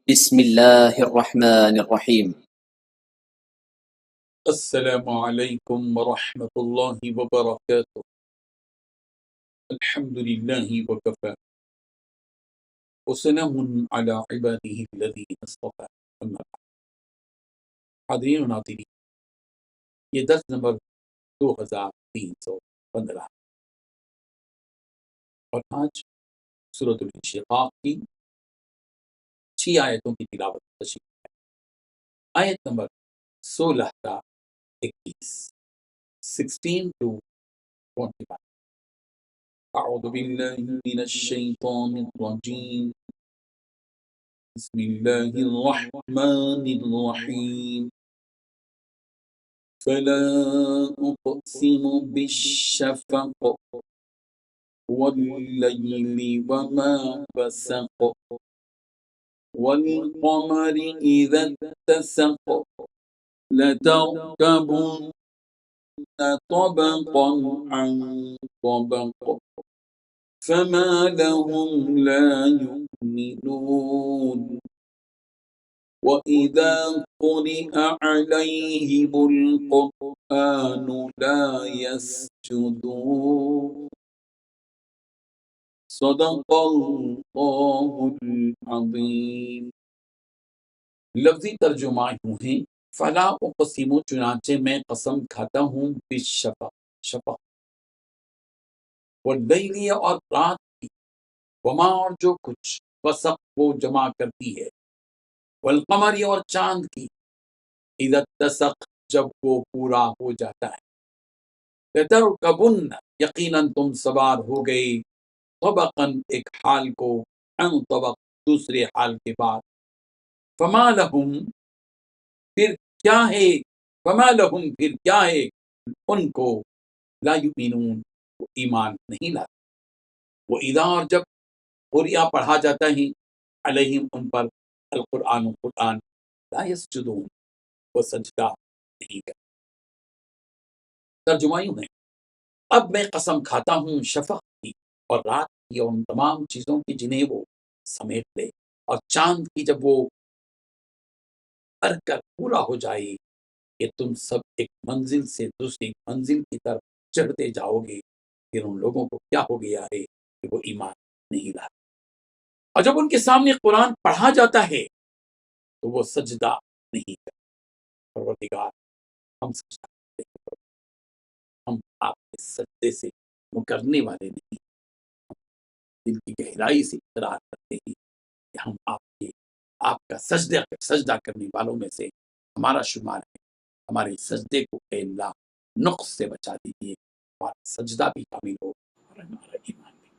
بسم الله الرحمن الرحيم. السلام علیکم ورحمۃ اللہ وبرکاتہ۔ الحمد للہ وکفى وسلام علی عباده الذین اصطفى۔ اما بعد، حاضرین و ناظرین، یہ درس نمبر 2315 اور آج سورۃ الانشقاق کی 6 آیتوں کی تلاوت تشریف ہے۔ آیت نمبر 16 تا 21، 16 to 25۔ اعوذ باللہ من الشیطان الرجیم، بسم اللہ الرحمن الرحیم۔ فلا اقسم بالشفق واللیل وما وسق والقمر اذا اتسق لتركبن طبقا عن طبق فما لهم لا يؤمنون وَإِذَا قُرِئَ عَلَيْهِمُ الْقُرْآنُ لَا يَسْجُدُونَ صدق اللہ العظیم۔ لفظی ترجمہ یوں ہے، فلا اقسم، چنانچہ میں قسم کھاتا ہوں، بالشفق، شفق، واللیل، اور رات کی، وما، اور جو کچھ، وسق، وہ جمع کرتی ہے، والقمر، اور چاند کی، اذا اتسق، جب وہ پورا ہو جاتا ہے، لترکبن، یقیناً تم سوار ہو گئے، طبقاً، ایک حال کو، عن طبق، دوسرے حال کے بعد، فما لہم، پھر کیا ہے، فما لہم، پھر کیا ہے ان کو، لا یؤمنون، وہ ایمان نہیں لاتے، وہ اذا، اور جب قرئ، پڑھا جاتا ہے، علیہم، ان پر، القرآن، قرآن، لا یسجدون، وہ سجدہ نہیں کرتے۔ ترجمہ یوں ہے، اب میں قسم کھاتا ہوں شفق کی اور رات کی اور ان تمام چیزوں کی جنہیں وہ سمیٹ لے، اور چاند کی جب وہ بھر کر پورا ہو جائے، کہ تم سب ایک منزل سے دوسری منزل کی طرف چڑھتے جاؤ گے، پھر ان لوگوں کو کیا ہو گیا ہے کہ وہ ایمان نہیں لاتے، اور جب ان کے سامنے قرآن پڑھا جاتا ہے تو وہ سجدہ نہیں کرتے۔ پروردگار، ہم سجدہ کرتے ہیں، ہم آپ کے سجدے سے مکرنے والے نہیں، دل کی گہرائی سے اقرار کرتے ہیں کہ ہم آپ کا سجدہ کرنے والوں میں سے ہمارا شمار ہے۔ ہمارے سجدے کو اے اللہ نقص سے بچا دیجیے، ہمارا سجدہ بھی کامل ہو اور ہمارا ایمان بھی۔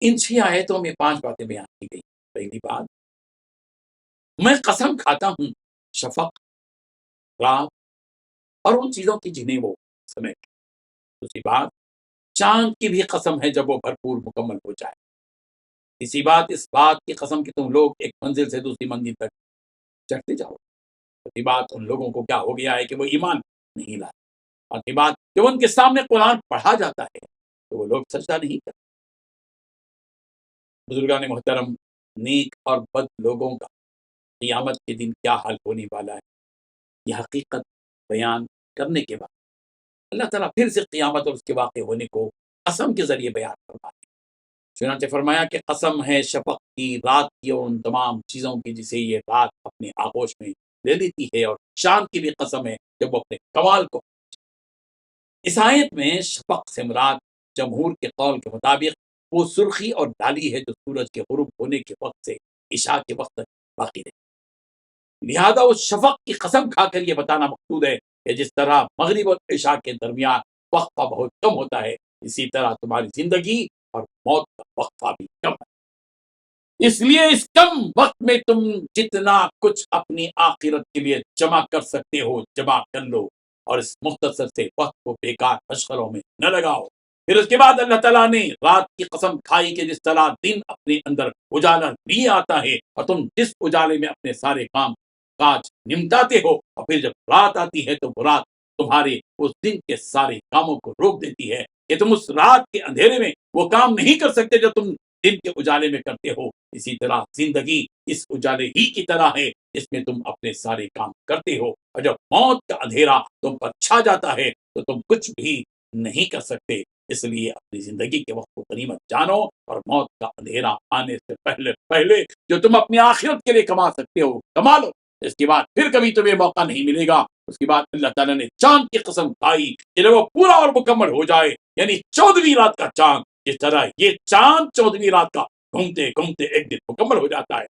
ان 6 آیتوں میں 5 باتیں بیان کی گئی۔ پہلی بات، میں قسم کھاتا ہوں شفق، رات، اور ان چیزوں کی جنہیں وہ سمیٹ۔ دوسری بات، چاند کی بھی قسم ہے جب وہ بھرپور مکمل ہو جائے۔ تیسری بات، اس بات کی قسم کہ تم لوگ ایک منزل سے دوسری منزل تک چڑھتے جاؤ۔ چوتھی بات، ان لوگوں کو کیا ہو گیا ہے کہ وہ ایمان نہیں لاتے۔ پانچویں بات، جب ان کے سامنے قرآن پڑھا جاتا ہے تو وہ لوگ سجدہ نہیں کرتے۔ بزرگان محترم، نیک اور بد لوگوں کا قیامت کے دن کیا حال ہونے والا ہے، یہ حقیقت بیان کرنے کے بعد اللہ تعالیٰ پھر سے قیامت اور اس کے واقع ہونے کو قسم کے ذریعے بیان فرماتے ہیں۔ چنانچہ فرمایا کہ قسم ہے شفق کی، رات کی، اور ان تمام چیزوں کی جسے یہ رات اپنے آغوش میں لے لیتی ہے، اور شام کی بھی قسم ہے جب وہ اپنے کمال کو۔ اس آیت میں شفق سے مراد جمہور کے قول کے مطابق وہ سرخی اور ڈالی ہے جو سورج کے غروب ہونے کے وقت سے عشاء کے وقت تک باقی رہے۔ لہذا اس شفق کی قسم کھا کر یہ بتانا مقصود ہے کہ جس طرح مغرب اور عشاء کے درمیان وقفہ بہت کم ہوتا ہے، اسی طرح تمہاری زندگی اور موت کا وقفہ بھی کم ہے۔ اس لیے اس کم وقت میں تم جتنا کچھ اپنی آخرت کے لیے جمع کر سکتے ہو جمع کر لو، اور اس مختصر سے وقت کو بیکار مشغلوں میں نہ لگاؤ۔ پھر اس کے بعد اللہ تعالیٰ نے رات کی قسم کھائی کہ جس طرح دن اپنے اندر اجالا لیے آتا ہے، اور تم جس اجالے میں اپنے سارے کام کاج نمٹاتے ہو، اور پھر جب رات آتی ہے تو وہ رات تمہارے اس دن کے سارے کاموں کو روک دیتی ہے، کہ تم اس رات کے اندھیرے میں وہ کام نہیں کر سکتے جو تم دن کے اجالے میں کرتے ہو۔ اسی طرح زندگی اس اجالے ہی کی طرح ہے جس میں تم اپنے سارے کام کرتے ہو، اور جب موت کا اندھیرا تم پر چھا جاتا ہے تو تم کچھ بھی نہیں کر سکتے۔ اس لیے اپنی زندگی کے وقت کو غنیمت جانو، اور موت کا اندھیرا آنے سے پہلے جو تم اپنی آخرت کے لیے کما سکتے ہو کما لو۔ اس کے بعد پھر کبھی تمہیں موقع نہیں ملے گا۔ اس کے بعد اللہ تعالیٰ نے چاند کی قسم کھائی کہ جب وہ پورا اور مکمل ہو جائے، یعنی 14ویں رات کا چاند، جس طرح یہ چاند 14ویں رات کا گھومتے گھومتے ایک دن مکمل ہو جاتا ہے،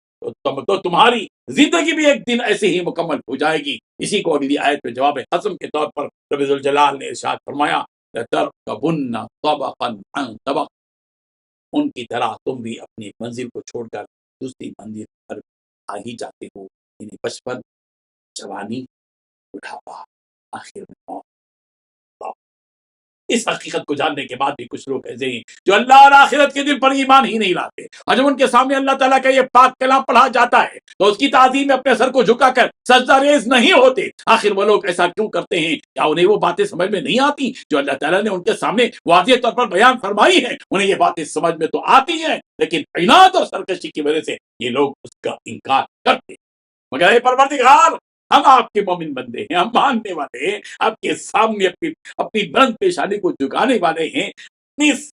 تو تمہاری زندگی بھی ایک دن ایسے ہی مکمل ہو جائے گی۔ اسی کو اگلی آیت میں جواب قسم کے طور پر رب ذوالجلال نے ارشاد فرمایا، لَتَرْكَبُنَّ طَبَقًا عَنْ طَبَقٍ، ان کی طرح تم بھی اپنی ایک منزل کو چھوڑ کر دوسری منزل پر آ ہی جاتے ہو، یعنی بچپن، جوانی، بڑھاپا، آخر میں موت۔ اس حقیقت کو جاننے کے بعد بھی کچھ لوگ ایسے ہیں جو اللہ اور آخرت کے دن پر ایمان ہی نہیں لاتے، اور جب ان کے سامنے اللہ تعالیٰ کا یہ پاک کلام پڑھا جاتا ہے تو اس کی تعظیم میں اپنے سر کو جھکا کر سجدہ ریز نہیں ہوتے۔ آخر وہ لوگ ایسا کیوں کرتے ہیں؟ کیا انہیں وہ باتیں سمجھ میں نہیں آتی جو اللہ تعالیٰ نے ان کے سامنے واضح طور پر بیان فرمائی ہیں؟ انہیں یہ باتیں سمجھ میں تو آتی ہیں، لیکن عناد اور سرکشی کی وجہ سے یہ لوگ اس کا انکار کرتے ہیں۔ مگر اے پروردگار، ہم آپ کے مومن بندے ہیں، ہم ماننے والے ہیں، آپ کے سامنے اپنی بلند پیشانی کو جھکانے والے ہیں،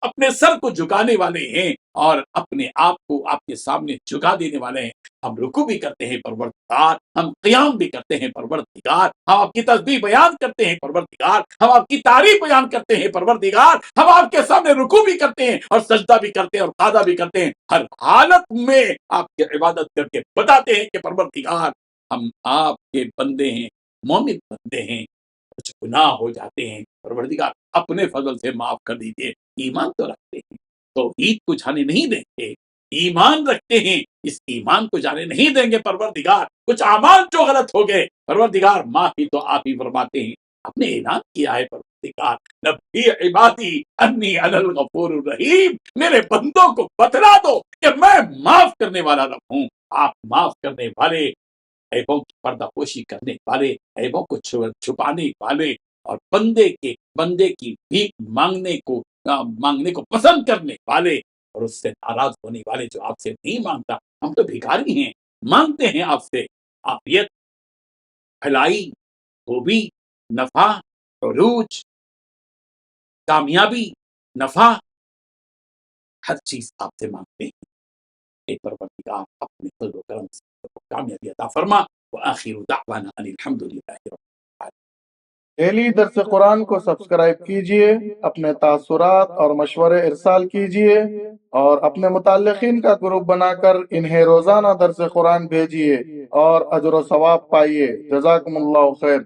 اپنے سر کو جھکانے والے ہیں، اور اپنے آپ کو آپ کے سامنے جھکا دینے والے ہیں۔ ہم رکوع بھی کرتے ہیں پروردگار، ہم قیام بھی کرتے ہیں پروردگار، ہم آپ کی تسبیح بیان کرتے ہیں پروردگار، ہم آپ کی تعریف بیان کرتے ہیں پروردگار، ہم آپ کے سامنے رکوع بھی کرتے ہیں اور سجدہ بھی کرتے ہیں اور قعدہ بھی کرتے ہیں۔ ہر حالت میں آپ کی عبادت کر کے بتاتے ہیں کہ پروردگار، ہم آپ کے بندے ہیں، مومن بندے ہیں، کچھ گناہ ہو جاتے ہیں، پروردگار اپنے فضل سے معاف کر دیجیے۔ ایمان تو رکھتے ہیں، توحید کو جانے نہیں دیں گے، ایمان رکھتے ہیں، اس ایمان کو جانے نہیں دیں گے پروردگار۔ کچھ اعمال جو غلط ہو گئے پروردگار معافی تو آپ ہی فرماتے ہیں۔ آپ نے اعلان کیا ہے پروردگار، نبی عبادی انی انا الغفور الرحیم، میرے بندوں کو بتلا دو کہ میں معاف کرنے والا رب ہوں۔ آپ معاف کرنے والے، عیبوں کی پردہ پوشی کرنے والے، عیبوں کو چھپانے والے، اور بندے کی بھیک مانگنے کو پسند کرنے والے، اور اس سے ناراض ہونے والے جو آپ سے نہیں مانگتا۔ ہم تو بھکاری ہیں، مانگتے ہیں آپ سے عافیت، بھلائی، خوبی، نفع، عروج، کامیابی، نفع، ہر چیز آپ سے مانگتے ہیں۔ اے پروردگار، اپنے فضل و کرم سے کامیابی عطا فرما۔ وآخر دعوانا ان الحمد للہ رب العالمین۔ ڈیلی درس قرآن کو سبسکرائب کیجئے، اپنے تاثرات اور مشورے ارسال کیجئے، اور اپنے متعلقین کا گروپ بنا کر انہیں روزانہ درس قرآن بھیجئے اور اجر و ثواب پائیے۔ جزاکم اللہ خیر۔